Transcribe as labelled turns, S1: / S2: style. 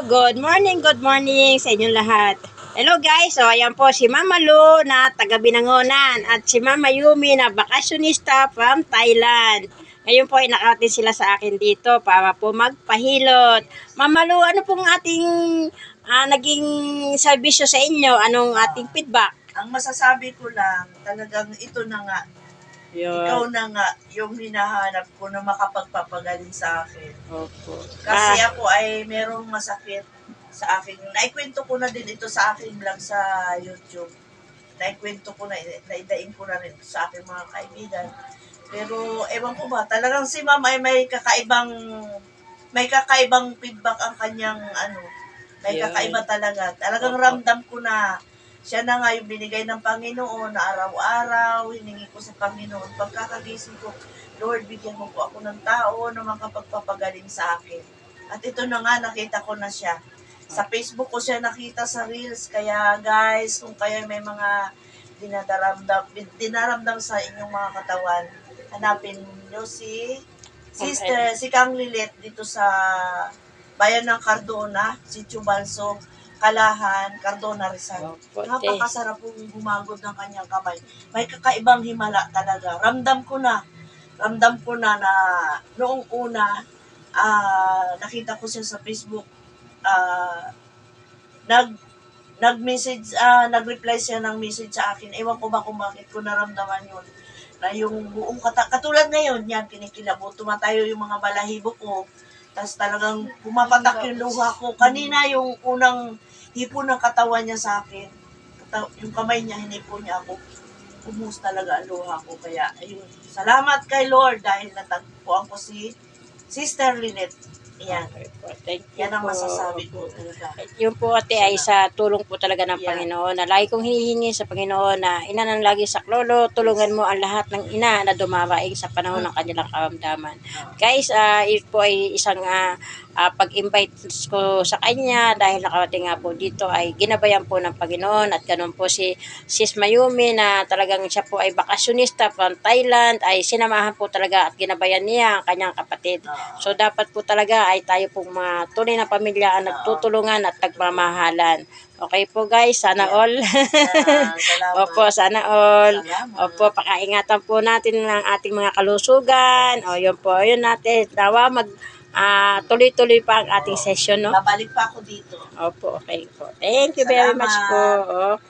S1: Good morning sa inyong lahat. Hello guys, so ayan po si Mama Lu na taga Binangonan at si Mama Yumi na bakasyonista from Thailand. Ngayon po ay nakarating sila sa akin dito para po magpahilot. Mama Lu, ano pong ating naging serbisyo sa inyo? Anong ating feedback?
S2: Ang masasabi ko lang, talagang ito na nga. Ikaw na nga yung hinahanap ko na makapagpapagaling sa akin.
S1: Opo.
S2: Kasi ako ay merong masakit sa akin. Naikwento ko na din ito sa akin lang sa YouTube. Naikwento ko na, naidain ko na rin sa aking mga kaibigan. Pero ewan ko ba, talagang si Ma'am ay may kakaibang feedback ang kanyang may kakaiba talaga. Talagang ramdam ko na siya na nga yung binigay ng Panginoon na araw-araw, hiningi ko sa Panginoon. Pagkakagising ko, Lord, bigyan mo po ako ng tao na makapagpapagaling sa akin. At ito na nga, nakita ko na siya. Sa Facebook ko siya nakita sa Reels. Kaya guys, kung kayo may mga dinaramdam sa inyong mga katawan, hanapin nyo si Sister, si Kang Lilet dito sa bayan ng Cardona, si Chubalso, Kalahan, Cardona, Rizal. Napakasarap pong gumagod ng kanyang kamay. May kakaibang himala talaga. Ramdam ko na na noong una, nakita ko siya sa Facebook, nag-message, nag-reply siya ng message sa akin. Ewan ko ba kung bakit ko naramdaman yun. Na yung buong katulad ngayon, yan, kinikilabot, tumatayo yung mga balahibo ko. Tapos talagang pumapatak yung luha ko. Kanina yung unang hipo ng katawan niya sa akin. Yung kamay niya, hinipo niya ako. Pumus talaga ang luha ko. Kaya, ayun. Salamat kay Lord dahil natagpuan ko si Sister Lynette. Yan.
S1: Okay po. Thank you
S2: Yan ang
S1: po.
S2: masasabi ko talaga.
S1: Yun po ate ay sa tulong po talaga ng Panginoon na lagi kong hinihingi sa Panginoon na ina ng lagi sa lolo, tulungan mo ang lahat ng ina na dumaraing sa panahon ng kanilang karamdaman. Guys, ito po ay isang pag-invite ko sa kanya dahil nakarating nga po dito ay ginabayan po ng Panginoon at ganun po si Sis Mayumi na talagang siya po ay bakasyonista from Thailand ay sinamahan po talaga at ginabayan niya ang kanyang kapatid. So dapat po talaga ay tayo pong mga tunay na pamilya ang nagtutulungan at nagmamahalan. Okay po guys, sana all. Opo, sana all. Opo, pakaingatan po natin ng ating mga kalusugan. O yun po, yun natin. Dawa tuloy-tuloy pa ang ating session, no?
S2: Babalik pa ako dito.
S1: Opo, okay po. Thank you very much po. Okay.